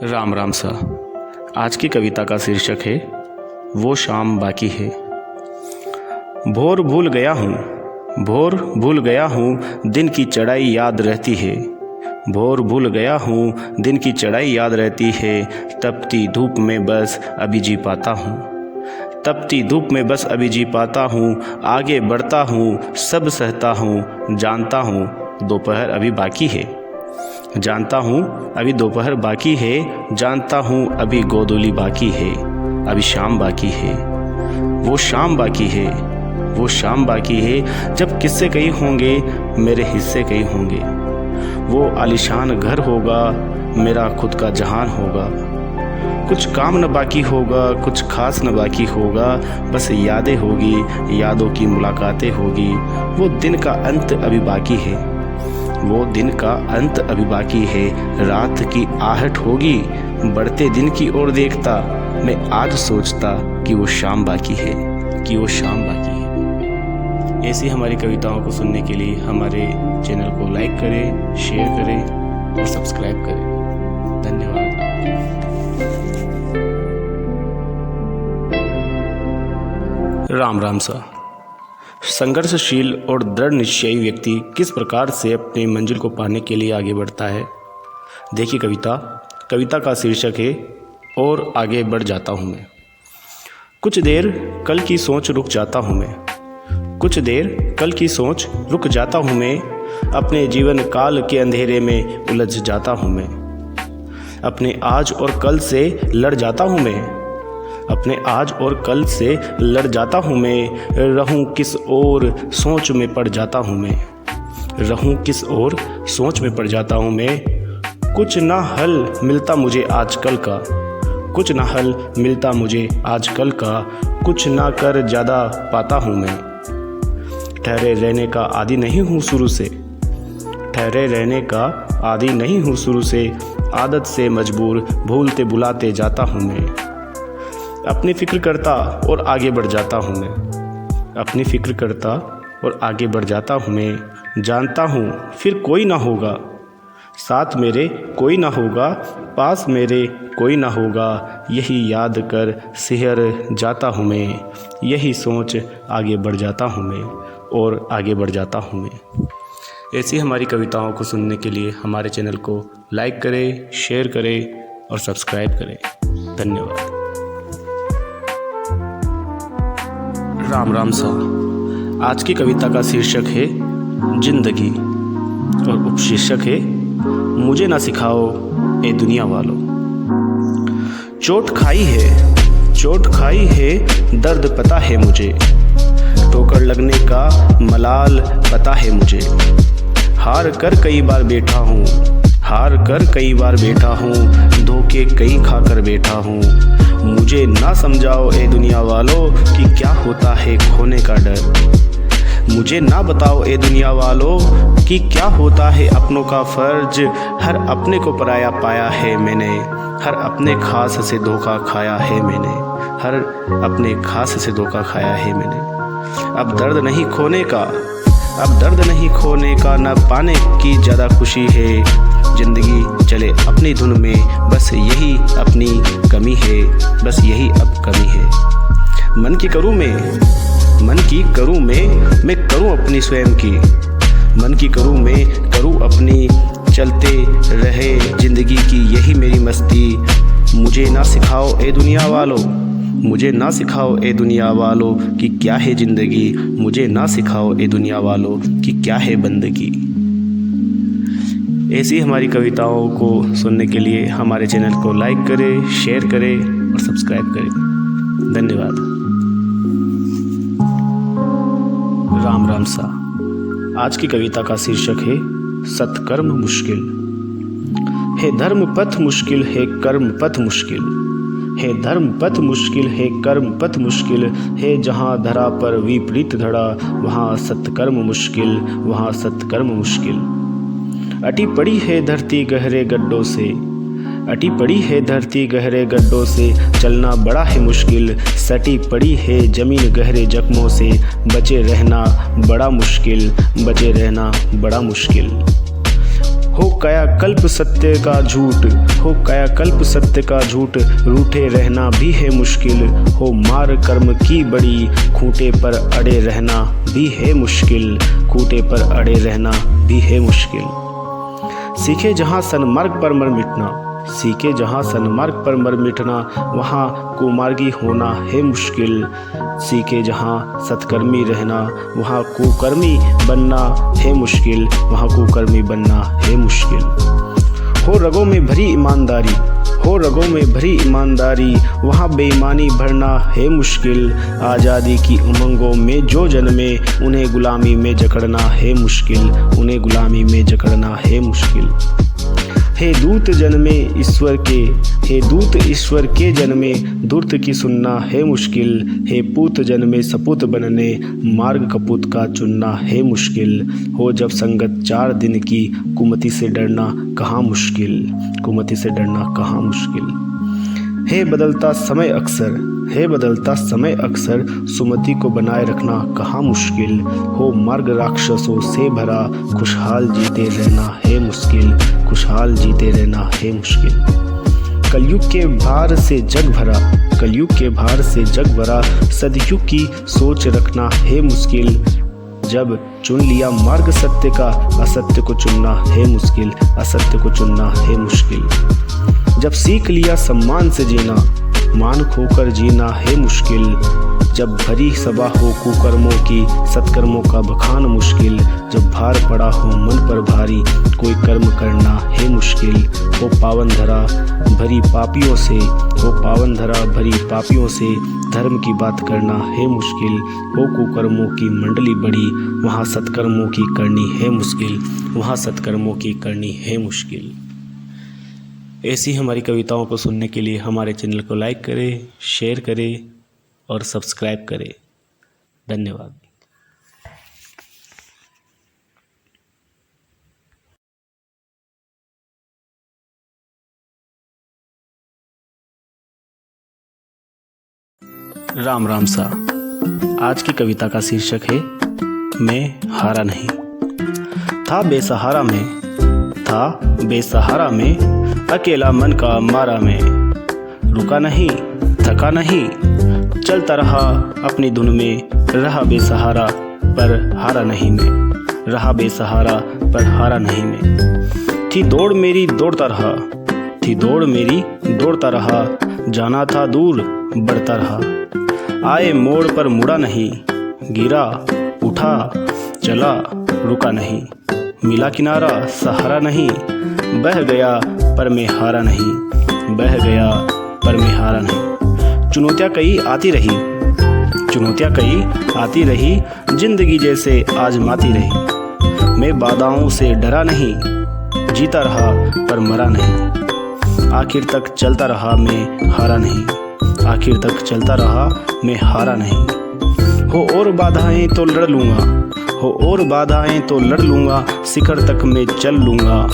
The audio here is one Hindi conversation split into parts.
राम राम सा। आज की कविता का शीर्षक है वो शाम बाकी है। भोर भूल गया हूँ दिन की चढ़ाई याद रहती है। भोर भूल गया हूँ दिन की चढ़ाई याद रहती है। तपती धूप में बस अभी जी पाता हूँ। तपती धूप में बस अभी जी पाता हूँ। आगे बढ़ता हूँ सब सहता हूँ। जानता हूँ दोपहर अभी बाकी है। जानता हूँ अभी दोपहर बाकी है। जानता हूँ अभी गोधूली बाकी है। अभी शाम बाकी है। वो शाम बाकी है। वो शाम बाकी है जब किस्से कई होंगे मेरे हिस्से कई होंगे। वो आलीशान घर होगा मेरा खुद का जहान होगा। कुछ काम न बाकी होगा कुछ खास न बाकी होगा। बस यादें होगी यादों की मुलाकातें होगी। वो दिन का अंत अभी बाकी है। वो दिन का अंत अभी बाकी है। रात की आहट होगी बढ़ते दिन की ओर देखता मैं आज सोचता कि वो शाम बाकी है। कि वो शाम बाकी है। ऐसी हमारी कविताओं को सुनने के लिए हमारे चैनल को लाइक करें, शेयर करें और सब्सक्राइब करें। धन्यवाद। राम राम सा। संघर्षशील और दृढ़ निश्चयी व्यक्ति किस प्रकार से अपनी मंजिल को पाने के लिए आगे बढ़ता है। देखिए कविता का शीर्षक है और आगे बढ़ जाता हूँ मैं। कुछ देर कल की सोच रुक जाता हूँ मैं। कुछ देर कल की सोच रुक जाता हूँ मैं। अपने जीवन काल के अंधेरे में उलझ जाता हूँ मैं। अपने आज और कल से लड़ जाता हूँ मैं। अपने आज और कल से लड़ जाता हूँ मैं। रहूं किस और सोच में पड़ जाता हूँ मैं। रहूं किस और सोच में पड़ जाता हूँ मैं। कुछ ना हल मिलता मुझे आजकल का। कुछ ना हल मिलता मुझे आजकल का। कुछ ना कर ज़्यादा पाता हूँ मैं। ठहरे रहने का आदी नहीं हूँ शुरू से। ठहरे रहने का आदी नहीं हूँ शुरू से। आदत से मजबूर भूलते बुलाते जाता हूँ मैं। अपनी फिक्र करता और आगे बढ़ जाता हूँ मैं। अपनी फिक्र करता और आगे बढ़ जाता हूँ मैं। जानता हूँ फिर कोई ना होगा साथ मेरे, कोई ना होगा पास मेरे, कोई ना होगा। यही याद कर सिहर जाता हूँ मैं। यही सोच आगे बढ़ जाता हूँ मैं और आगे बढ़ जाता हूँ मैं। ऐसी हमारी कविताओं को सुनने के लिए हमारे चैनल को लाइक करें, शेयर करें और सब्सक्राइब करें। धन्यवाद। राम राम सा। आज की कविता का शीर्षक है जिंदगी और उपशीर्षक है मुझे ना सिखाओ ए दुनिया वालों। चोट खाई है दर्द पता है मुझे। ठोकर लगने का मलाल पता है मुझे। हार कर कई बार बैठा हूँ धोखे कई खाकर बैठा हूँ। मुझे ना समझाओ ए दुनिया वालों कि क्या होता है खोने का डर। मुझे ना बताओ ए दुनिया वालों कि क्या होता है अपनों का फर्ज। हर अपने को पराया पाया है मैंने। हर अपने खास से धोखा खाया है मैंने। हर अपने खास से धोखा खाया है मैंने। अब दर्द नहीं खोने का न पाने की ज़्यादा खुशी है। जिंदगी चले अपनी धुन में बस यही अपनी कमी है। बस यही अब कमी है। मन की करूँ मैं करूँ अपनी स्वयं की। मन की करूँ मैं करूँ अपनी। चलते रहे जिंदगी की यही मेरी मस्ती। मुझे ना सिखाओ ए दुनिया वालों। मुझे ना सिखाओ ए दुनिया वालों कि क्या है ज़िंदगी। मुझे ना सिखाओ ए दुनिया वालों कि क्या है बंदगी। ऐसी हमारी कविताओं को सुनने के लिए हमारे चैनल को लाइक करें, शेयर करें और सब्सक्राइब करें। धन्यवाद। राम राम सा। आज की कविता का शीर्षक है सत्कर्म मुश्किल है। धर्म पथ मुश्किल है कर्म पथ मुश्किल है। धर्म पथ मुश्किल है कर्म पथ मुश्किल है। जहाँ धरा पर विपरीत धड़ा वहाँ सत्कर्म मुश्किल, वहाँ सत्कर्म मुश्किल। अटी पड़ी है धरती गहरे गड्ढों से। अटी पड़ी है धरती गहरे गड्ढों से। चलना बड़ा है मुश्किल। सटी पड़ी है जमीन गहरे जख्मों से। बचे रहना बड़ा मुश्किल। बचे रहना बड़ा मुश्किल। हो कायाकल्प सत्य का झूठ, हो कायाकल्प सत्य का झूठ, रूठे रहना भी है मुश्किल, हो मार कर्म की बड़ी, खूंटे पर अड़े रहना भी है मुश्किल, खूंटे पर अड़े रहना भी है मुश्किल। सीखे जहाँ सन्मार्ग पर मर मिटना, सीखे जहाँ सन्मार्ग पर मर मिटना, वहाँ कुमार्गी होना है मुश्किल। सीखे जहाँ सत्कर्मी रहना, वहाँ कुकर्मी बनना है मुश्किल, वहाँ कुकर्मी बनना है मुश्किल। हो रगों में भरी ईमानदारी, हो रगों में भरी ईमानदारी, वहाँ बेईमानी भरना है मुश्किल। आज़ादी की उमंगों में जो जन्मे, उन्हें गुलामी में जकड़ना है मुश्किल, उन्हें गुलामी में जकड़ना है मुश्किल। हे दूत जन्मे ईश्वर के, हे दूत ईश्वर के जन्मे, दूत की सुनना है मुश्किल। हे पूत जन्मे सपूत बनने, मार्ग कपूत का चुनना है मुश्किल। हो जब संगत 4 दिन की, कुमति से डरना कहाँ मुश्किल, कुमति से डरना कहाँ मुश्किल। हे बदलता समय अक्सर, हे बदलता समय अक्सर, सुमति को बनाए रखना कहाँ मुश्किल। हो मार्ग राक्षसों से भरा, खुशहाल जीते रहना है मुश्किल, खुशहाल जीते रहना है मुश्किल। कलयुग के भार से जग भरा, कलयुग के भार से जग भरा, सदयुग की सोच रखना है मुश्किल। जब चुन लिया मार्ग सत्य का, असत्य को चुनना है मुश्किल, असत्य को चुनना है मुश्किल। जब सीख लिया सम्मान से जीना, मान खोकर जीना है मुश्किल। जब भरी सभा हो कुकर्मों की, सत्कर्मों का बखान मुश्किल। जब भार पड़ा हो मन पर भारी, कोई कर्म करना है मुश्किल। हो पावन धरा भरी पापियों से, हो पावन धरा भरी पापियों से, धर्म की बात करना है मुश्किल। हो कुकर्मों की मंडली बड़ी, वहाँ सत्कर्मों की करनी है मुश्किल, वहाँ सत्कर्मों की करनी है मुश्किल। ऐसी हमारी कविताओं को सुनने के लिए हमारे चैनल को लाइक करें, शेयर करें और सब्सक्राइब करें। धन्यवाद। राम राम सा। आज की कविता का शीर्षक है मैं हारा नहीं। था बेसहारा में, था बेसहारा में, अकेला मन का मारा में, रुका नहीं थका नहीं, चलता रहा अपनी धुन में, रहा बेसहारा पर हारा नहीं मैं, रहा बेसहारा पर हारा नहीं मैं। थी दौड़ मेरी दौड़ता रहा, थी दौड़ मेरी दौड़ता रहा, जाना था दूर बढ़ता रहा। आए मोड़ पर मुड़ा नहीं, गिरा उठा चला रुका नहीं, मिला किनारा सहारा नहीं, बह गया पर मैं हारा नहीं, बह गया पर मैं हारा नहीं। चुनौतियाँ कई आती रही, चुनौतियाँ कई आती रही, जिंदगी जैसे आजमाती रही। मैं बाधाओं से डरा नहीं, जीता रहा पर मरा नहीं। आखिर तक चलता रहा मैं हारा नहीं, आखिर तक चलता रहा मैं हारा नहीं। हो और बाधाएं तो लड़ लूँगा, हो और बाधाएं तो लड़ लूँगा, शिखर तक मैं चल लूँगा।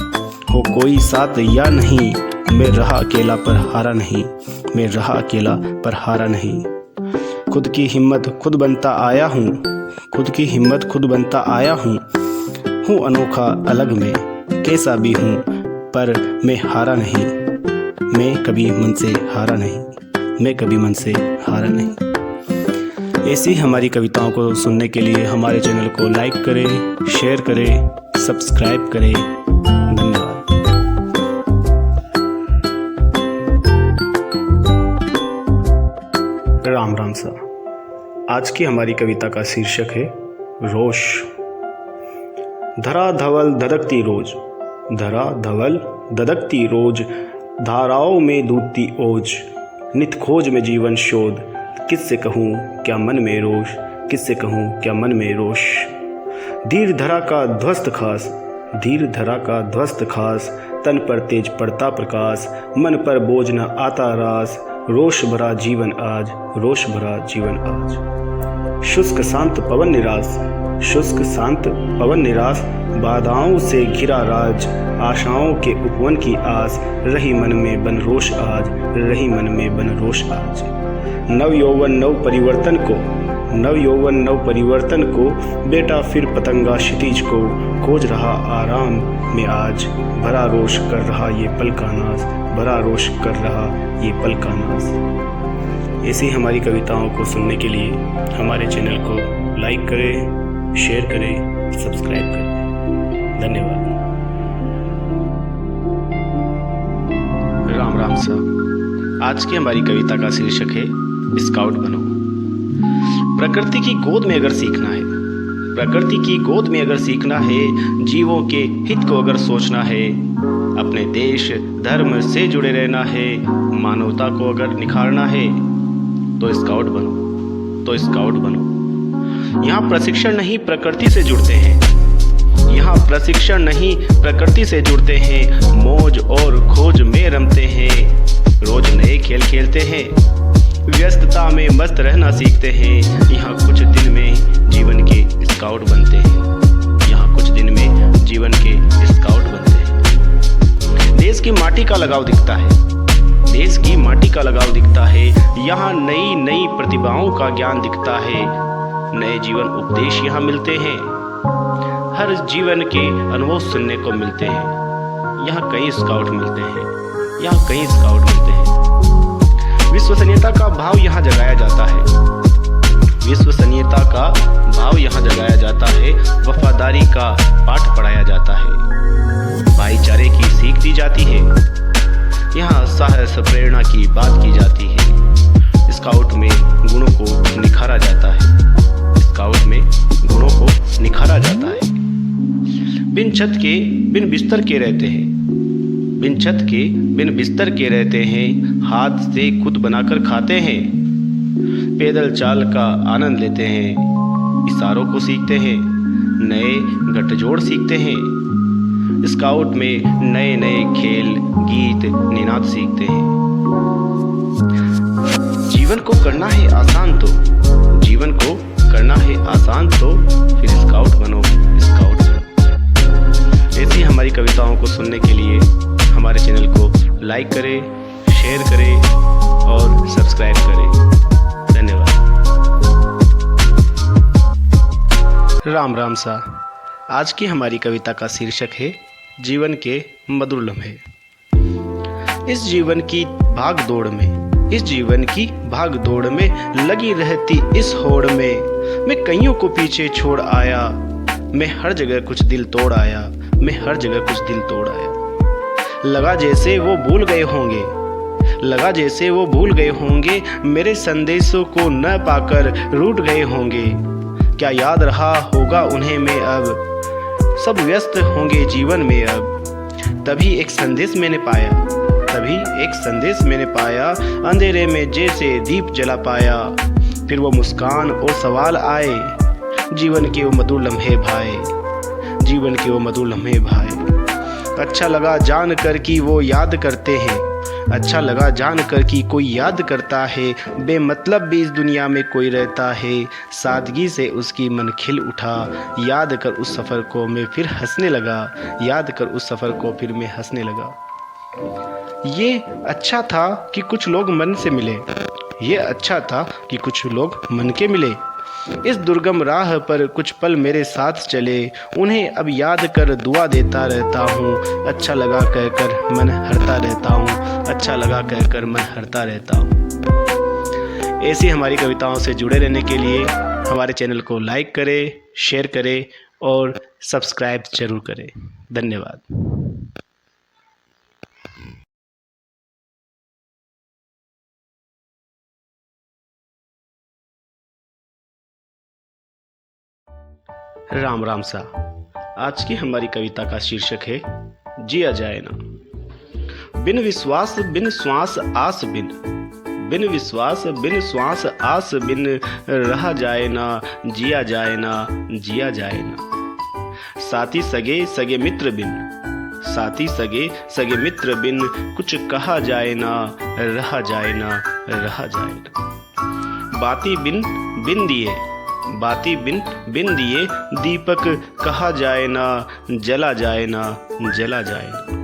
हो कोई साथ या नहीं, मैं रहा अकेला पर हारा नहीं, मैं रहा अकेला पर हारा नहीं। खुद की हिम्मत खुद बनता आया हूँ, खुद की हिम्मत खुद बनता आया हूँ अनोखा अलग मैं, कैसा भी हूँ पर मैं हारा नहीं, मैं कभी मन से हारा नहीं, मैं कभी मन से हारा नहीं। ऐसी हमारी कविताओं को सुनने के लिए हमारे चैनल को लाइक करें, शेयर करें, सब्सक्राइब करें। धन्यवाद। राम राम सा। आज की हमारी कविता का शीर्षक है रोष। धरा धवल धधकती रोज, धरा धवल धधकती रोज, धाराओं में डूबती ओज, नित खोज में जीवन शोध। किससे कहूँ क्या मन में रोष, किससे कहूँ क्या मन में रोष। धीर धरा का ध्वस्त खास, धीर धरा का ध्वस्त खास, तन पर तेज पड़ता प्रकाश, मन पर बोझ न आता रास। रोष भरा जीवन आज, रोष भरा जीवन आज। शुष्क शांत पवन निराश, शुष्क शांत पवन निराश, बाधाओं से घिरा राज, आशाओं के उपवन की आस। रही मन में बन रोष आज, रही मन में बन रोष आज। नव यौवन नव परिवर्तन को, नव यौवन नव परिवर्तन को, बेटा फिर पतंगा क्षितिज को, खोज रहा आराम में आज, भरा रोश कर रहा ये पल का नाज, भरा रोश कर रहा ये पल का नाज। ऐसी हमारी कविताओं को सुनने के लिए हमारे चैनल को लाइक करें, शेयर करें, सब्सक्राइब करें। धन्यवाद। राम राम सा। आज की हमारी कविता का शीर्षक है स्काउट बनो। प्रकृति की गोद में अगर सीखना है, प्रकृति की गोद में अगर सीखना है, जीवों के हित को अगर सोचना है, अपने देश धर्म से जुड़े रहना है, मानवता को अगर निखारना है, तो स्काउट बनो, तो स्काउट बनो। यहाँ प्रशिक्षण नहीं प्रकृति से जुड़ते हैं, यहाँ प्रशिक्षण नहीं प्रकृति से जुड़ते हैं, मौज और खोज में रमते हैं, रोज नए खेल खेलते हैं, व्यस्तता में मस्त रहना सीखते हैं। यहाँ कुछ दिन में जीवन के स्काउट बनते हैं, यहाँ कुछ दिन में जीवन के स्काउट बनते हैं। देश की माटी का लगाव दिखता है, देश की माटी का लगाव दिखता है, यहाँ नई नई प्रतिभाओं का ज्ञान दिखता है, नए जीवन उपदेश यहाँ मिलते हैं, हर जीवन के अनुभव सुनने को मिलते हैं। यहाँ कई स्काउट मिलते हैं, यहाँ कई स्काउट मिलते हैं। विश्वसनीयता का भाव यहाँ जगाया जाता है, विश्वसनीयता का भाव यहाँ जगाया जाता है, वफादारी का पाठ पढ़ाया जाता है, भाईचारे की सीख दी जाती है, यहाँ साहस प्रेरणा की बात की जाती है। स्काउट में गुणों को निखारा जाता है, स्काउट में गुणों को निखारा जाता है। बिन छत के बिन बिस्तर के रहते हैं, बिन छत के बिन बिस्तर के रहते हैं, हाथ से खुद बनाकर खाते हैं, पैदल चाल का आनंद लेते हैं, इशारों को सीखते हैं, नए गठजोड़ सीखते हैं। स्काउट में नए नए खेल गीत निनाद सीखते हैं। जीवन को करना है आसान तो, जीवन को करना है आसान तो फिर स्काउट बनो, स्काउट बनो। ऐसी हमारी कविताओं को सुनने के लिए हमारे चैनल को लाइक करें, शेयर करें और सब्सक्राइब करें। धन्यवाद। राम राम सा। आज की हमारी कविता का शीर्षक है जीवन के मधुर लम्हे। इस जीवन की भाग दौड़ में, इस जीवन की भाग दौड़ में लगी रहती इस होड़ में, मैं कईयों को पीछे छोड़ आया, मैं हर जगह कुछ दिल तोड़ आया, मैं हर जगह कुछ दिल तोड़ आया। लगा जैसे वो भूल गए होंगे, लगा जैसे वो भूल गए होंगे, मेरे संदेशों को न पाकर रूठ गए होंगे। क्या याद रहा होगा उन्हें मैं अब, सब व्यस्त होंगे जीवन में अब। तभी एक संदेश मैंने पाया, तभी एक संदेश मैंने पाया, अंधेरे में जैसे दीप जला पाया। फिर वो मुस्कान और सवाल आए, जीवन के वो मधुर लम्हे भाई, जीवन के वो मधुर लम्हे भाई। अच्छा लगा जान कर कि वो याद करते हैं, अच्छा लगा जान कर कि कोई याद करता है, बेमतलब भी इस दुनिया में कोई रहता है। सादगी से उसकी मन खिल उठा, याद कर उस सफ़र को मैं फिर हंसने लगा, याद कर उस सफ़र को फिर मैं हंसने लगा। ये अच्छा था कि कुछ लोग मन से मिले, ये अच्छा था कि कुछ लोग मन के मिले। इस दुर्गम राह पर कुछ पल मेरे साथ चले, उन्हें अब याद कर दुआ देता रहता हूँ। अच्छा लगा कहकर मन हरता रहता हूँ, अच्छा लगा कहकर मन हरता रहता हूँ। ऐसी हमारी कविताओं से जुड़े रहने के लिए हमारे चैनल को लाइक करें, शेयर करें और सब्सक्राइब जरूर करें। धन्यवाद। राम राम सा। आज की हमारी कविता का शीर्षक है जिया जाए ना। बिन विश्वास बिन श्वास आस बिन, बिन विश्वास बिन श्वास आस बिन, रहा जाए ना जिया जाए ना, जिया जाए ना। साथी सगे सगे मित्र बिन, साथी सगे सगे मित्र बिन, कुछ कहा जाए ना रहा जाए ना, रहा जाए ना। बाती बिन बिन दिए, बाती बिन बिन दिए, दीपक कहा जाए ना जला जाए ना, जला जाए ना।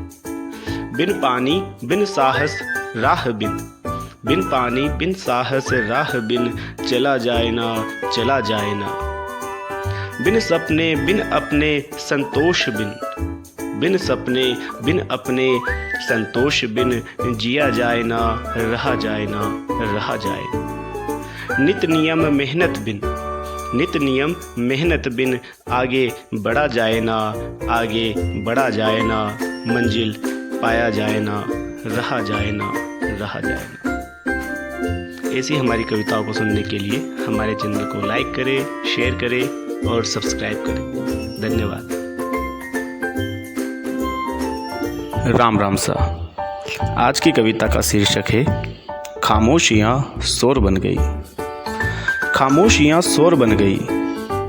बिन पानी बिन साहस राह बिन, बिन पानी बिन साहस राह बिन चला जाए ना, चला जाए ना। बिन सपने बिन अपने संतोष बिन, बिन सपने बिन अपने संतोष बिन जिया जाए ना, रहा जाए ना, रहा जाए। नित नियम मेहनत बिन, नित नियम मेहनत बिन आगे बढ़ा जाए ना, आगे बढ़ा जाए ना। मंजिल पाया जाए ना, रहा जाए ना, रहा जाए ना। ऐसी हमारी कविताओं को सुनने के लिए हमारे चैनल को लाइक करें, शेयर करें और सब्सक्राइब करें। धन्यवाद। राम राम सा। आज की कविता का शीर्षक है खामोशियाँ शोर बन गई। खामोशियाँ शोर बन गई,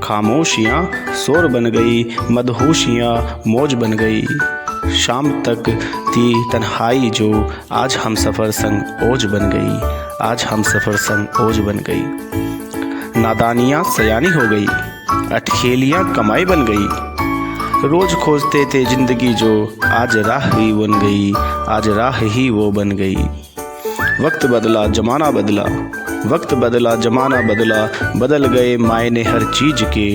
खामोशियाँ शोर बन गई, मदहोशियाँ मौज बन गई। शाम तक थी तन्हाई जो आज हम सफ़र संग ओज बन गई, आज हम सफ़र संग ओज बन गई। नादानियाँ सयानी हो गई, अटखेलियाँ कमाई बन गई। रोज़ खोजते थे ज़िंदगी जो आज राह ही बन गई, आज राह ही वो बन गई। वक्त बदला ज़माना बदला, वक्त बदला ज़माना बदला, बदल गए मायने हर चीज़ के।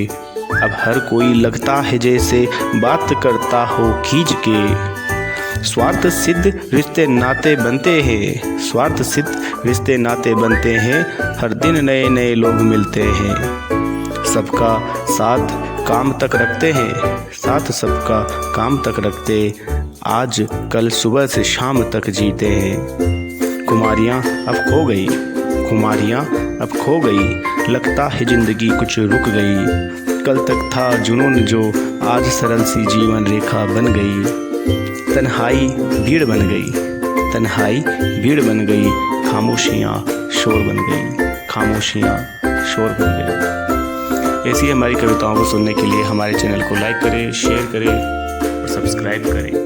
अब हर कोई लगता है जैसे बात करता हो खींच के। स्वार्थ सिद्ध रिश्ते नाते बनते हैं, स्वार्थ सिद्ध रिश्ते नाते बनते हैं। हर दिन नए नए लोग मिलते हैं, सबका साथ काम तक रखते हैं, साथ सबका काम तक रखते। आज कल सुबह से शाम तक जीते हैं। खुमारियाँ अब खो गई, खुमारियाँ अब खो गई, लगता है ज़िंदगी कुछ रुक गई। कल तक था जुनून जो आज सरल सी जीवन रेखा बन गई। तन्हाई भीड़ बन गई, तन्हाई भीड़ बन गई, खामोशियाँ शोर बन गई, खामोशियाँ शोर बन गई। ऐसी हमारी कविताओं को सुनने के लिए हमारे चैनल को लाइक करें, शेयर करें और सब्सक्राइब करें।